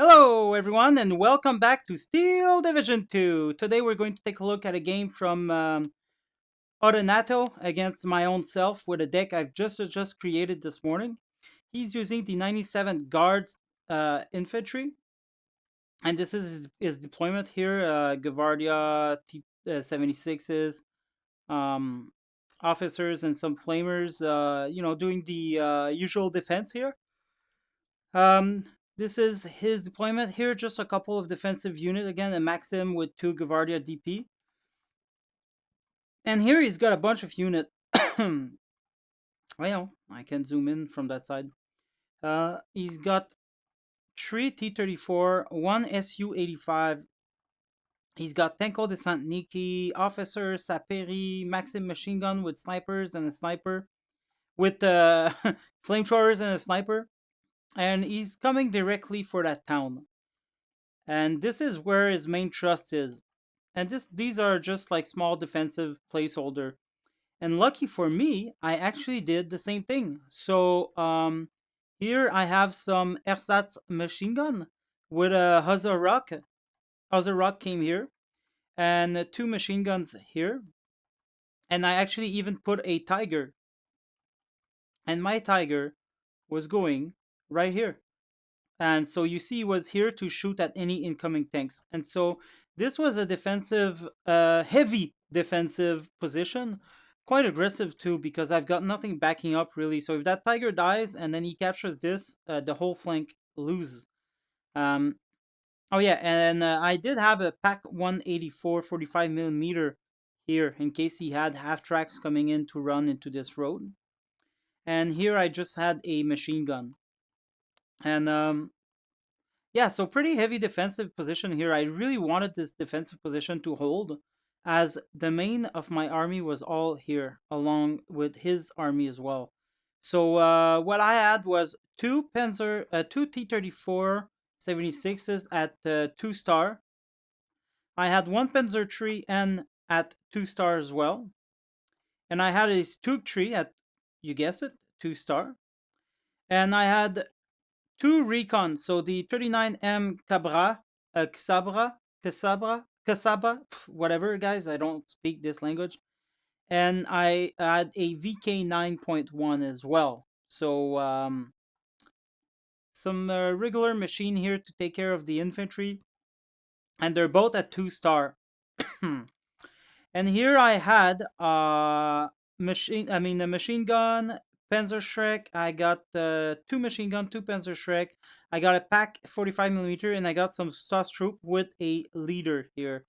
Hello, everyone, and welcome back to Steel Division 2. Today, we're going to take a look at a game from Odenato against my own self with a deck I've just created this morning. He's using the 97 Guard infantry, and this is his deployment here. Gavardia T-76s, um, officers, and some flamers. Doing the usual defense here. Um, this is his deployment here. Just a couple of defensive unit again, a Maxim with two Gavardia DP, and here he's got a bunch of unit. Well, I can zoom in from that side. He's got three T-34, one Su-85. He's got Tenko de Saint Niki, officer, Saperi, Maxim machine gun with snipers and a sniper, with flamethrowers and a sniper, and he's coming directly for that town. And this is where his main trust is. And these are just like small defensive placeholder. And lucky for me, I actually did the same thing. So here I have some ersatz machine gun with a Hazarok. Hazarok came here, and two machine guns here. And I actually even put a Tiger. And my Tiger was going right here. And so you see, he was here to shoot at any incoming tanks. And so this was a defensive, heavy defensive position, quite aggressive too, because I've got nothing backing up really. So if that Tiger dies and then he captures this, the whole flank loses. Um, oh yeah, and I did have a Pack 184 45 millimeter here in case he had half tracks coming in to run into this road. And here I just had a machine gun. And yeah, so pretty heavy defensive position here. I really wanted this defensive position to hold, as the main of my army was all here, along with his army as well. So what I had was two T-34 76s at 2 star. I had one Panzer tree N at 2 star as well, and I had a Stug tree at, you guessed it, 2 star, and I had two recon. So the 39M Cabra, Casabra, whatever, guys. I don't speak this language. And I had a VK 9.1 as well. So some regular machine here to take care of the infantry, and they're both at 2 star. And here I had a machine gun, Panzerschreck. I got two machine gun, two Panzerschreck. I got a Pack 45 millimeter, and I got some Stoss troop with a leader here.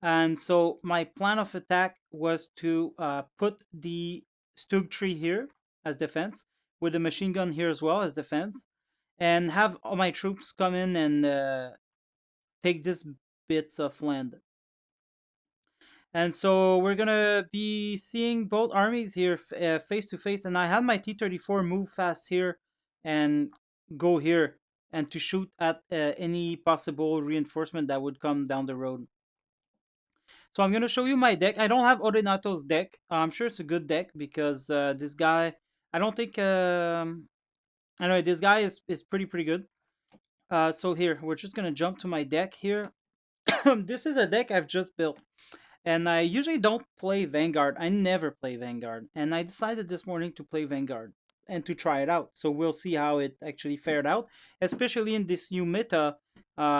And so my plan of attack was to put the Stug tree here as defense, with the machine gun here as well as defense, and have all my troops come in and take this bits of land. And so we're gonna be seeing both armies here face to face. And I had my T-34 move fast here and go here and to shoot at any possible reinforcement that would come down the road. So I'm gonna show you my deck. I don't have Odenato's deck. I'm sure it's a good deck because this guy. I don't think. Anyway, this guy is pretty good. So here we're just gonna jump to my deck here. This is a deck I've just built. And I usually don't play Vanguard. I never play Vanguard. And I decided this morning to play Vanguard and to try it out. So we'll see how it actually fared out, especially in this new meta,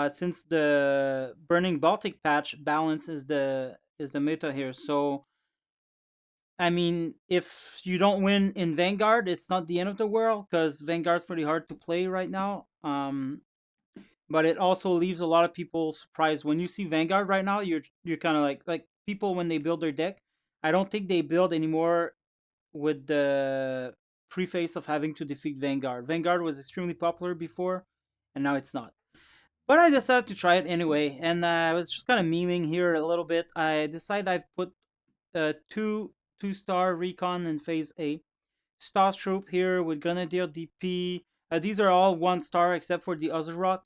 since the Burning Baltic patch balance is the meta here. So I mean, if you don't win in Vanguard, it's not the end of the world because Vanguard's pretty hard to play right now. But it also leaves a lot of people surprised when you see Vanguard right now. You're kind of like people when they build their deck. I don't think they build anymore with the preface of having to defeat Vanguard. Vanguard was extremely popular before, and now it's not. But I decided to try it anyway, and I was just kind of memeing here a little bit. I decided I've put two-star recon in phase A. Stoss troop here with Grenadier DP. These are all 1 star except for the Ozarok,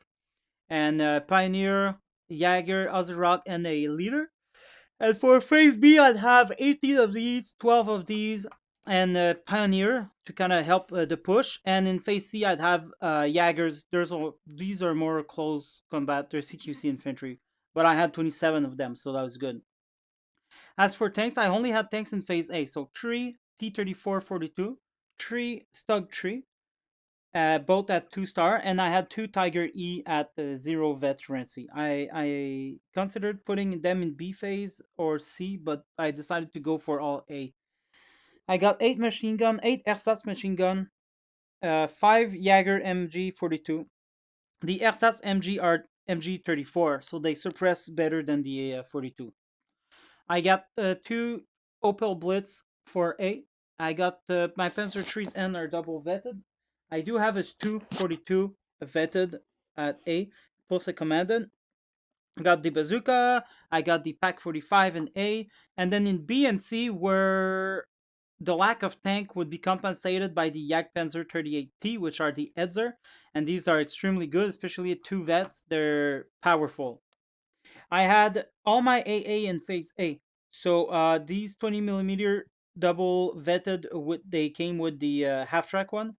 and Pioneer, Jaeger, Ozarok, and a leader. And for phase B, I'd have 18 of these, 12 of these, and Pioneer to kind of help the push. And in phase C, I'd have Jaggers. These are more close combat. They're CQC infantry, but I had 27 of them, so that was good. As for tanks, I only had tanks in phase A. So 3 T-34-42, 3 Stug 3, both at 2-star, and I had 2 Tiger E at 0 veterancy. I considered putting them in B phase or C, but I decided to go for all A. I got 8 machine gun, 8 ersatz machine gun, 5 Jaeger MG42. The ersatz MG are MG34, so they suppress better than the 42. I got 2 Opel Blitz for A. I got my Panzer Trees N are double vetted. I do have a Stu 42 vetted at A, plus a commandant. I got the bazooka. I got the Pack 45 in A, and then in B and C, where the lack of tank would be compensated by the Jagdpanzer 38T, which are the Edzer, and these are extremely good, especially at 2 vets. They're powerful. I had all my AA in phase A. So these 20 millimeter double vetted, they came with the half track one,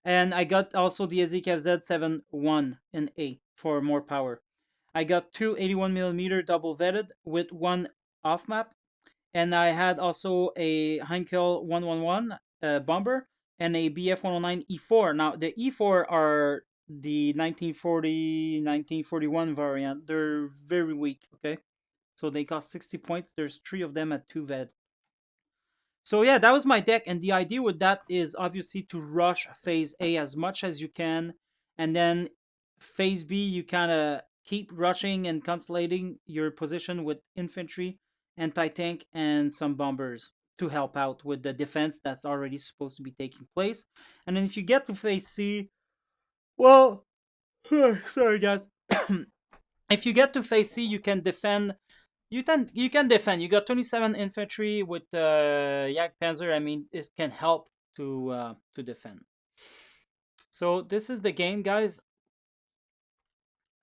and I got also the Ezekiel Z71 in A for more power. I got two 81 millimeter double vetted with one off map, and I had also a Heinkel 111 bomber and a BF 109 E4. Now the E4 are the 1940 1941 variant. They're very weak. Okay, so they cost 60 points. There's 3 of them at 2 ved. So yeah, that was my deck, and the idea with that is obviously to rush phase A as much as you can, and then phase B you kind of keep rushing and consolidating your position with infantry, anti-tank, and some bombers to help out with the defense that's already supposed to be taking place. And then if you get to phase C, well, sorry guys, if you get to phase C, you can defend. You can defend. You got 27 infantry with Jagdpanzer. I mean, it can help to defend. So this is the game, guys,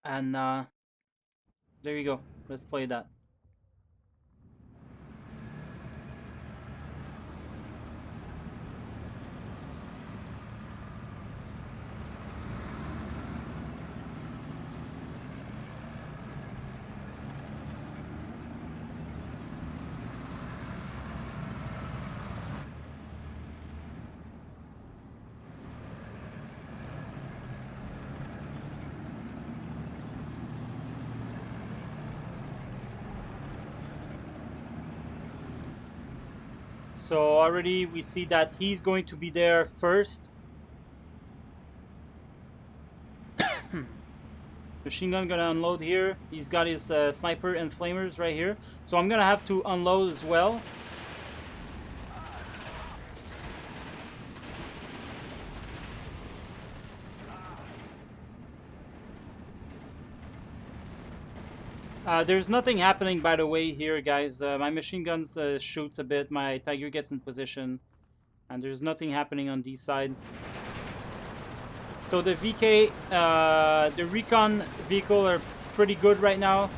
and there you go. Let's play that. So already we see that he's going to be there first. Machine gun gonna unload here. He's got his sniper and flamers right here. So I'm gonna have to unload as well. There's nothing happening, by the way, here, guys. My machine guns shoots a bit. My Tiger gets in position. And there's nothing happening on this side. So the VK, the recon vehicle are pretty good right now.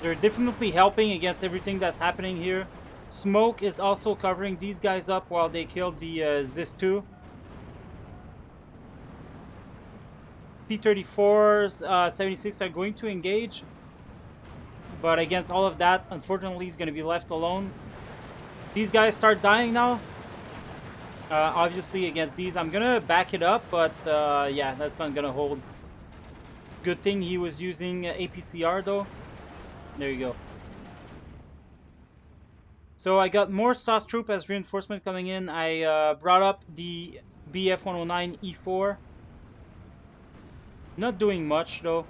They're definitely helping against everything that's happening here. Smoke is also covering these guys up while they kill the Zis-2. T-34s, 76 are going to engage. But against all of that, unfortunately, he's going to be left alone. These guys start dying now. Obviously, against these, I'm going to back it up. But yeah, that's not going to hold. Good thing he was using APCR, though. There you go. So I got more STAS troop as reinforcement coming in. I brought up the BF-109 E4. Not doing much, though.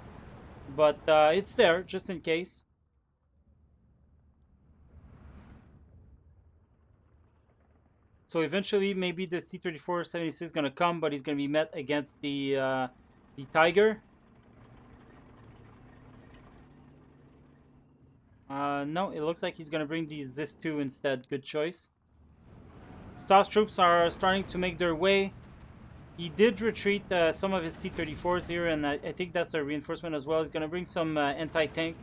But it's there, just in case. So eventually, maybe this T-34-76 is going to come, but he's going to be met against the Tiger. No, it looks like he's going to bring the Zis-2 instead. Good choice. Stas troops are starting to make their way. He did retreat some of his T-34s here, and I think that's a reinforcement as well. He's going to bring some anti-tank.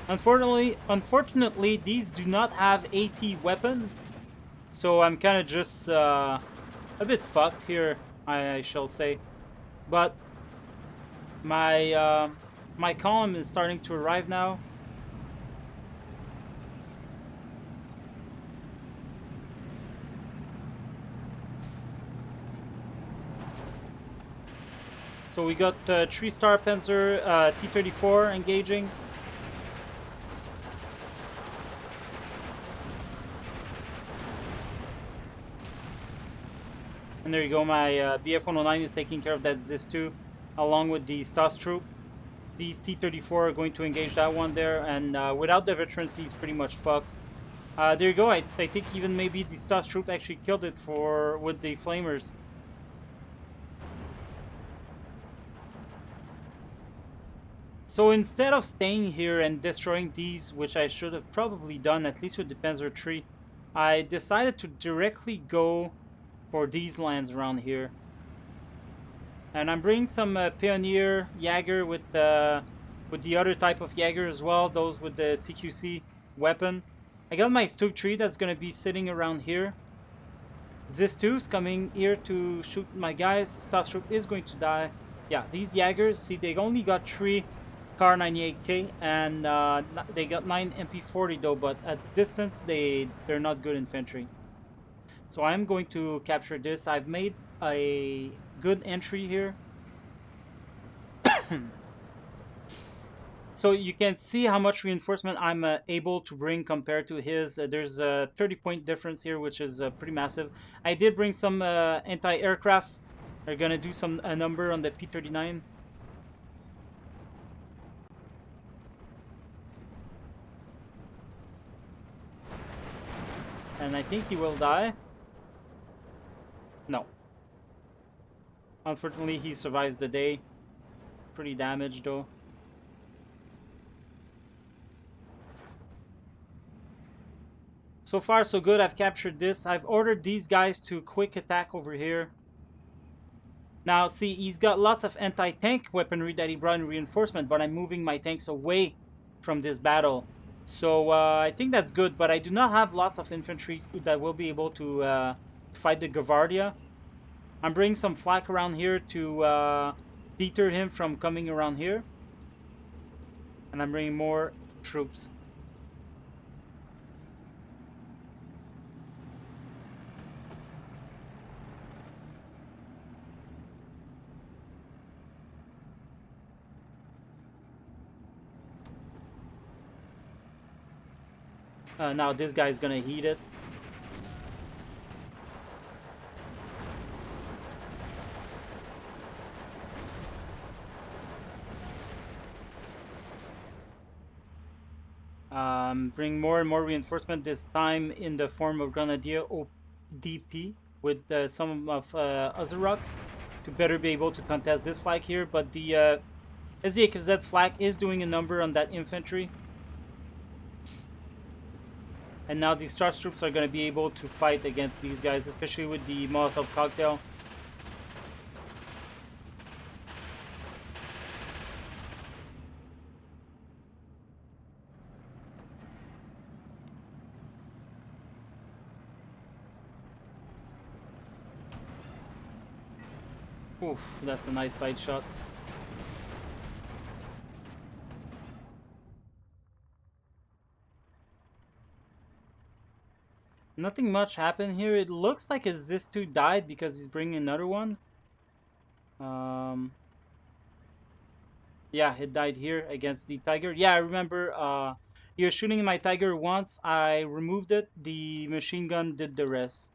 Unfortunately, these do not have AT weapons, so I'm kind of just a bit fucked here, I shall say. But my column is starting to arrive now. So we got 3-star Panzer T-34 engaging. And there you go, my BF-109 is taking care of that ZIS-2 along with the Stas troop. These T-34 are going to engage that one there, and without the veterans, he's pretty much fucked. There you go, I think even maybe the Stas troop actually killed it with the flamers. So instead of staying here and destroying these, which I should have probably done, at least with the Panzer III, I decided to directly go for these lands around here. And I'm bringing some Pioneer Jaeger with the other type of Jaeger as well, those with the CQC weapon. I got my Stug 3 that's going to be sitting around here. ZIS-2 is coming here to shoot my guys. Stas troop is going to die. Yeah, these Jaegers, see, they only got 3 Kar 98K, and they got 9 MP40 though, but at distance they're not good infantry. So I'm going to capture this. I've made a good entry here. So you can see how much reinforcement I'm able to bring compared to his. There's a 30-point difference here, which is pretty massive. I did bring some anti-aircraft. They're gonna do a number on the P-39. And I think he will die. No. Unfortunately, he survives the day. Pretty damaged though. So far so good. I've captured this. I've ordered these guys to quick attack over here. Now see, he's got lots of anti-tank weaponry that he brought in reinforcement, but I'm moving my tanks away from this battle. So I think that's good, but I do not have lots of infantry that will be able to fight the Gavardia. I'm bringing some flak around here to deter him from coming around here. And I'm bringing more troops. Now this guy's gonna heat it. Bring more and more reinforcement, this time in the form of Grenadier ODP with some of Azaroks to better be able to contest this flag here. But the SDAKZ flag is doing a number on that infantry. And now these Stas troops are going to be able to fight against these guys, especially with the Molotov cocktail. Oof, that's a nice side shot. Nothing much happened here. It looks like his ZIS-2 died because he's bringing another one. Yeah, it died here against the Tiger. Yeah, I remember he was shooting my Tiger once. I removed it. The machine gun did the rest.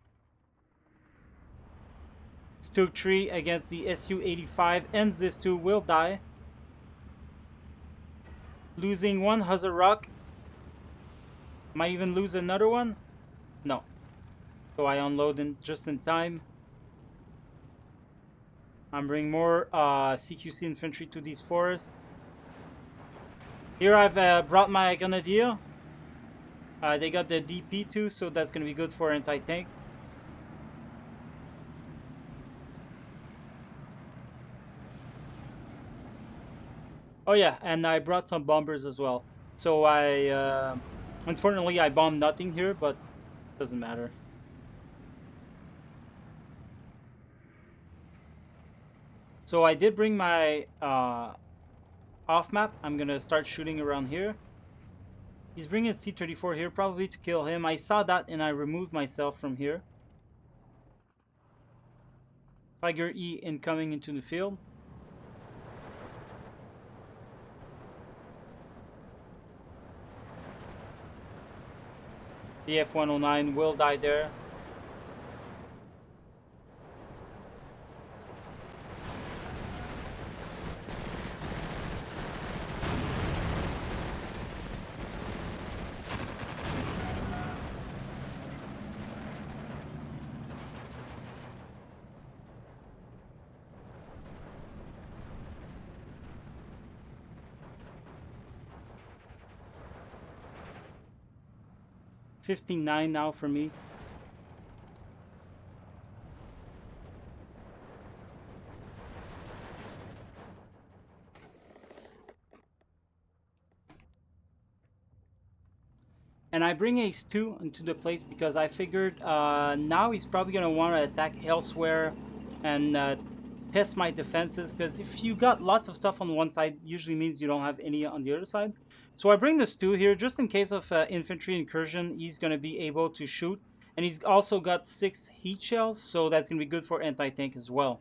Stug 3 against the Su-85 and ZIS-2 will die. Losing one Hazarok. Might even lose another one. No. So I unload just in time. I'm bringing more CQC infantry to these forests. Here I've brought my Grenadier. They got the DP too, so that's going to be good for anti-tank. Oh yeah, and I brought some bombers as well. So unfortunately, I bombed nothing here, but doesn't matter. So I did bring my off map. I'm gonna start shooting around here. He's bringing his T-34 here, probably to kill him. I saw that and I removed myself from here. Tiger E incoming into the field. The F-109 will die there. $59 now for me. And I bring Ace 2 into the place because I figured now he's probably going to want to attack elsewhere and test my defenses. Because if you got lots of stuff on one side, usually means you don't have any on the other side. So I bring this 2 here just in case of infantry incursion. He's going to be able to shoot. And he's also got 6 heat shells, so that's going to be good for anti-tank as well.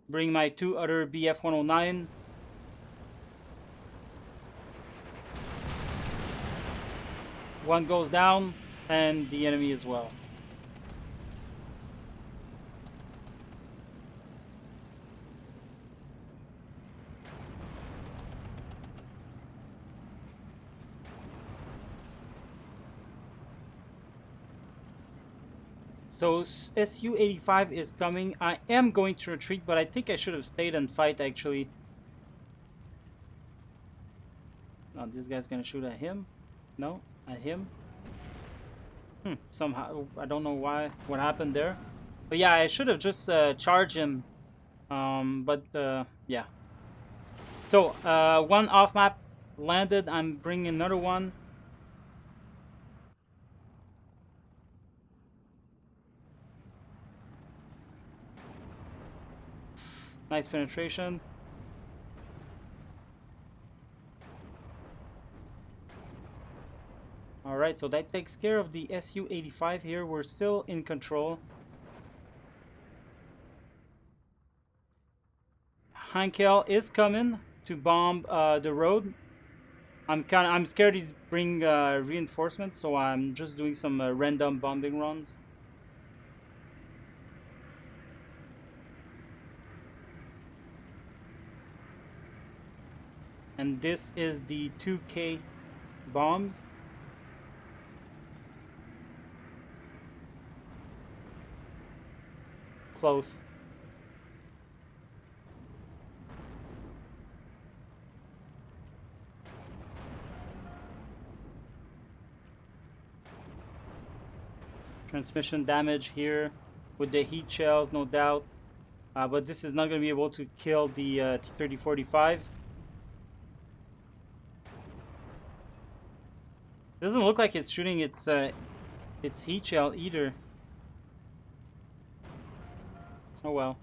Bring my 2 other BF-109. One goes down, and the enemy as well. So Su-85 is coming. I am going to retreat, but I think I should have stayed and fight actually. Oh, this guy's gonna shoot at him. No, at him. Somehow I don't know why. What happened there? But yeah, I should have just charged him. Yeah. So one off map landed. I'm bringing another one. Nice penetration. Alright, so that takes care of the Su-85 here. We're still in control. Hankel is coming to bomb the road. I'm scared he's bring reinforcements, so I'm just doing some random bombing runs. And this is the 2K bombs. Close. Transmission damage here with the heat shells, no doubt. But this is not going to be able to kill the T-3045. Doesn't look like it's shooting its heat shell either. Oh well.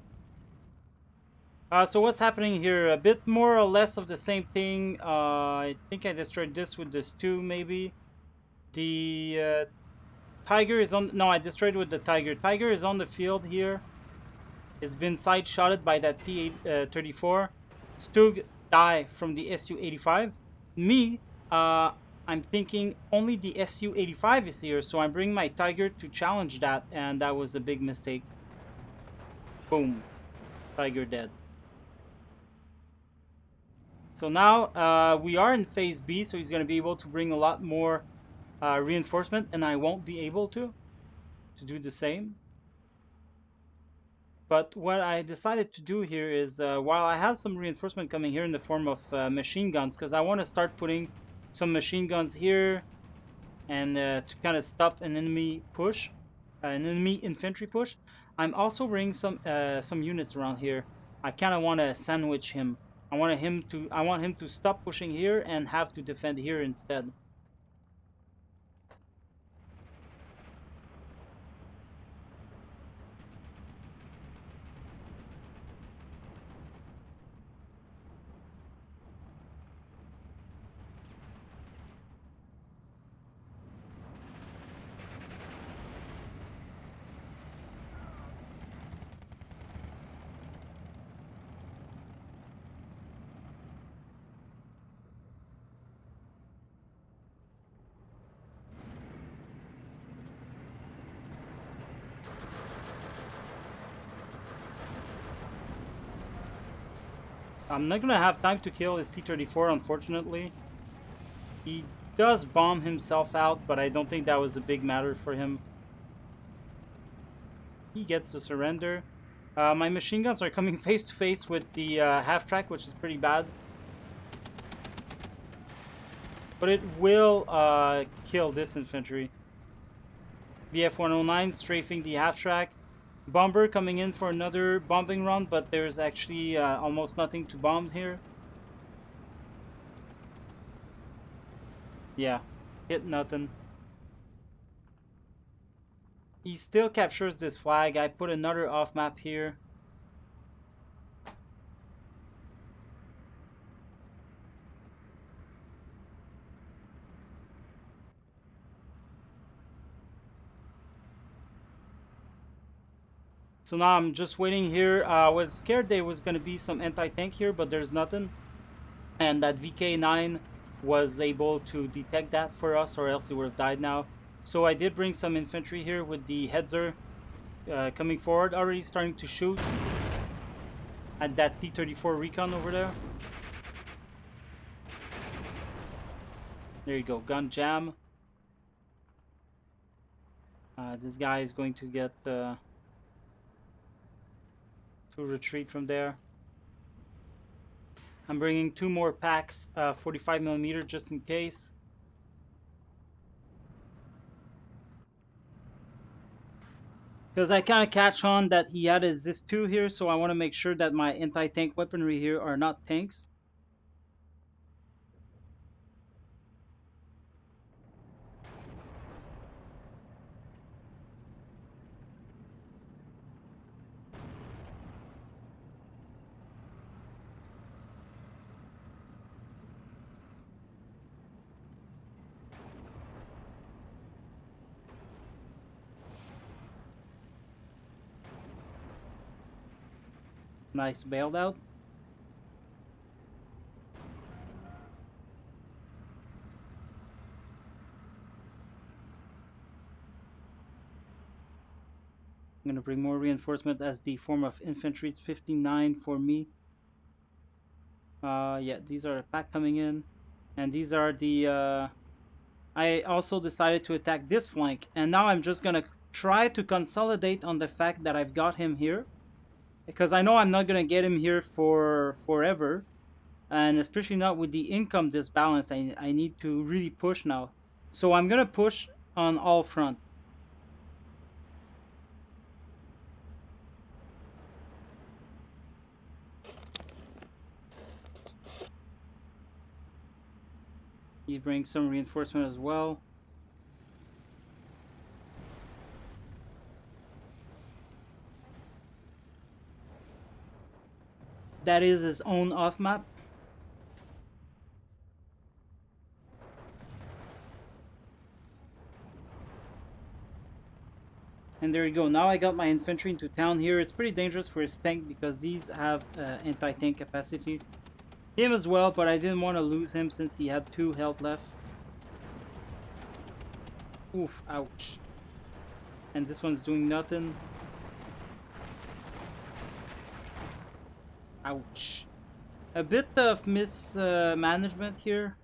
So what's happening here? A bit more or less of the same thing. I think I destroyed this with this too, maybe. The Tiger is on... No, I destroyed it with the Tiger. Tiger is on the field here. It's been side-shotted by that T-34. Stug die from the Su-85. Me, I'm thinking only the Su-85 is here, so I'm bringing my Tiger to challenge that, and that was a big mistake. Boom. Tiger dead. So now we are in phase B, so he's going to be able to bring a lot more reinforcement, and I won't be able to do the same. But what I decided to do here is, while I have some reinforcement coming here in the form of machine guns, because I want to start putting some machine guns here, and to kind of stop an enemy push, an enemy infantry push. I'm also bringing some units around here. I kind of want to sandwich him. I want him to stop pushing here and have to defend here instead. I'm not gonna have time to kill his T-34, unfortunately. He does bomb himself out, but I don't think that was a big matter for him. He gets to surrender. My machine guns are coming face to face with the half-track, which is pretty bad. But it will kill this infantry. BF-109 strafing the half-track. Bomber coming in for another bombing run, but there's actually almost nothing to bomb here. Yeah, hit nothing. He still captures this flag. I put another off map here. So now I'm just waiting here. I was scared there was going to be some anti-tank here, but there's nothing. And that VK9 was able to detect that for us, or else he would have died now. So I did bring some infantry here with the Hetzer coming forward, already starting to shoot at that T-34 recon over there. There you go, gun jam. This guy is going to get to retreat from there. I'm bringing 2 more packs, 45mm just in case. Because I kind of catch on that he had a ZIS-2 here, so I want to make sure that my anti-tank weaponry here are not tanks. Nice bailed out. I'm going to bring more reinforcement as the form of infantry. It's 59 for me. Yeah, these are a pack coming in. And these are the... I also decided to attack this flank. And now I'm just going to try to consolidate on the fact that I've got him here. Because I know I'm not going to get him here for forever. And especially not with the income disbalance. I need to really push now. So I'm going to push on all front. He brings some reinforcement as well. That is his own off map. And there you go. Now I got my infantry into town here. It's pretty dangerous for his tank because these have anti-tank capacity. Him as well, but I didn't want to lose him since he had 2 health left. Oof, ouch. And this one's doing nothing. Ouch. A bit of mismanagement here.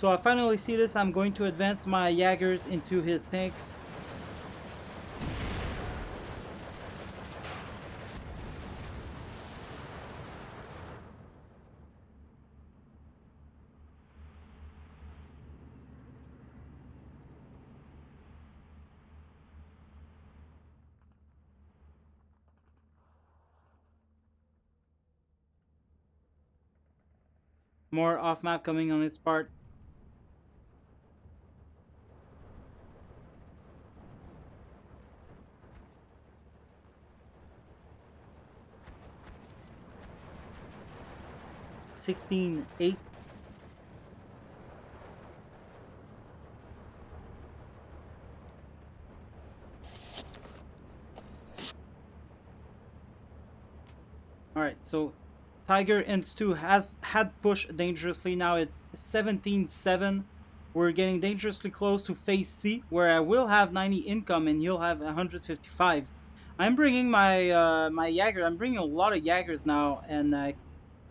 So I finally see this. I'm going to advance my Jaggers into his tanks. More off map coming on his part. $16,800. All right, so Tiger ends 2 has had pushed dangerously. Now it's 17-7. We're getting dangerously close to phase C, where I will have 90 income and he'll have 155. I'm bringing my Jagger. I'm bringing a lot of Jaggers now, and I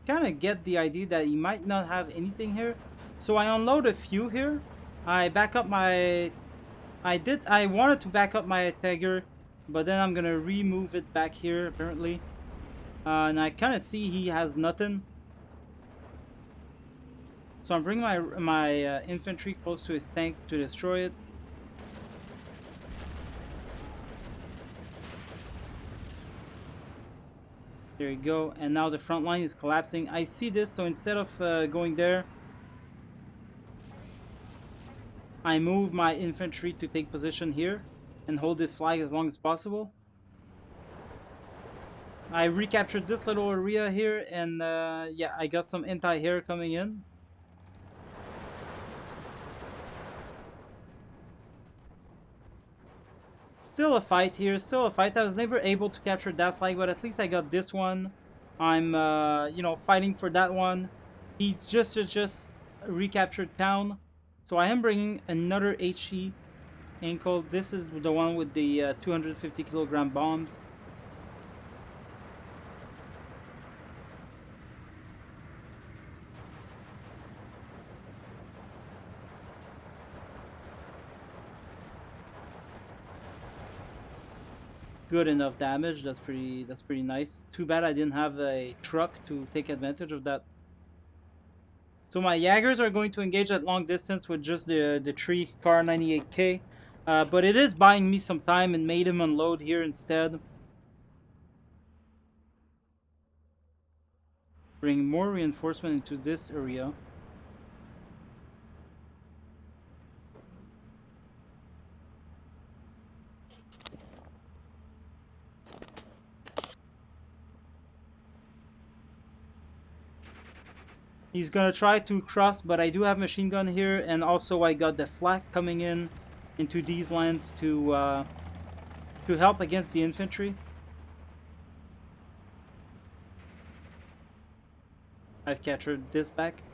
kind of get the idea that he might not have anything here. So I unload a few here. I back up my. I wanted to back up my Tiger, but then I'm gonna remove it back here apparently. And I kind of see he has nothing. So I'm bringing my infantry close to his tank to destroy it. There you go. And now the front line is collapsing. I see this, so instead of going there, I move my infantry to take position here and hold this flag as long as possible. I recaptured this little area here, and yeah, I got some anti-air coming in. Still a fight here, still a fight. I was never able to capture that flag, but at least I got this one. I'm, you know, fighting for that one. He just recaptured town. So I am bringing another HE ankle. This is the one with the 250 kilogram bombs. Good enough damage. That's pretty nice. Too bad I didn't have a truck to take advantage of that. So my Jaggers are going to engage at long distance with just the 3 car 98K. But it is buying me some time and made him unload here instead. Bring more reinforcement into this area. He's gonna try to cross, but I do have machine gun here, and also I got the flak coming in into these lands to help against the infantry. I've captured this back.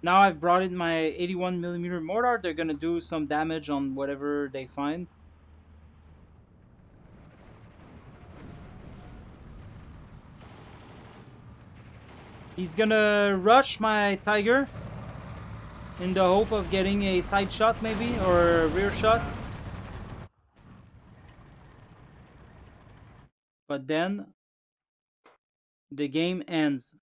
Now I've brought in my 81mm mortar. They're gonna do some damage on whatever they find. He's gonna rush my Tiger in the hope of getting a side shot maybe, or a rear shot. But then the game ends.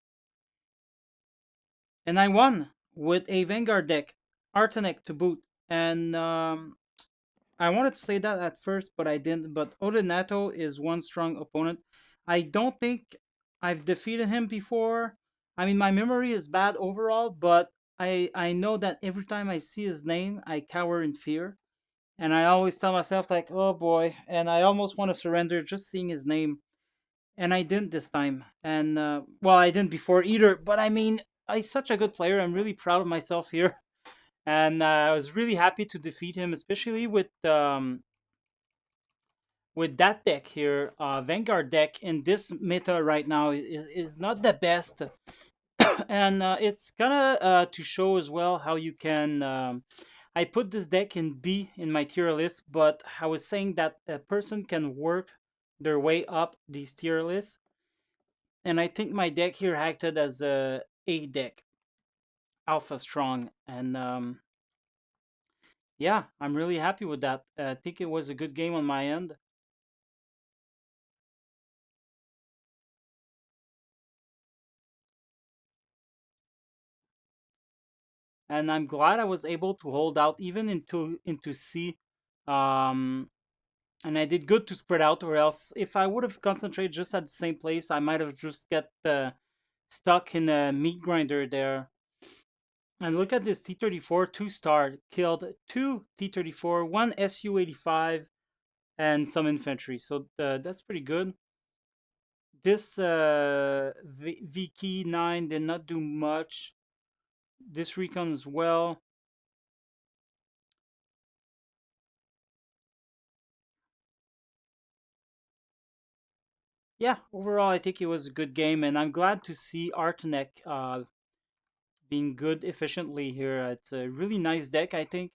And I won with a Vanguard deck, Artenek to boot. And I wanted to say that at first, but I didn't. But Odenato is one strong opponent. I don't think I've defeated him before. I mean, my memory is bad overall, but I know that every time I see his name, I cower in fear. And I always tell myself, like, oh boy. And I almost want to surrender just seeing his name. And I didn't this time. And, well, I didn't before either. But I mean, he's such a good player. I'm really proud of myself here. And I was really happy to defeat him, especially with that deck here. Vanguard deck in this meta right now is not the best. And it's gonna to show as well how you can. I put this deck in B in my tier list, but I was saying that a person can work their way up these tier lists. And I think my deck here acted as a deck, alpha strong, and yeah, I'm really happy with that. I think it was a good game on my end. And I'm glad I was able to hold out even into C. Um, and I did good to spread out, or else if I would have concentrated just at the same place, I might have just get stuck in a meat grinder there. And look at this T-34 2-star killed two T-34, one Su-85, and some infantry. So that's pretty good. This VK9 did not do much. This recon as well. Yeah, overall, I think it was a good game, and I'm glad to see Artenek being good efficiently here. It's a really nice deck, I think.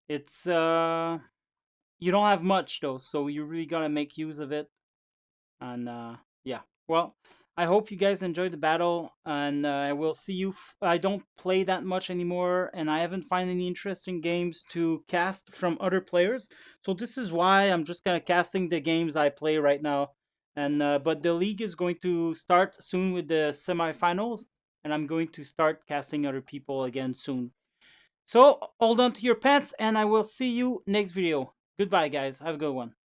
It's you don't have much though, so you really gotta make use of it. And yeah, well, I hope you guys enjoyed the battle, and I will see you. I don't play that much anymore, and I haven't found any interesting games to cast from other players. So this is why I'm just kind of casting the games I play right now. And but the league is going to start soon with the semifinals, and I'm going to start casting other people again soon. So hold on to your pants, and I will see you next video. Goodbye, guys. Have a good one.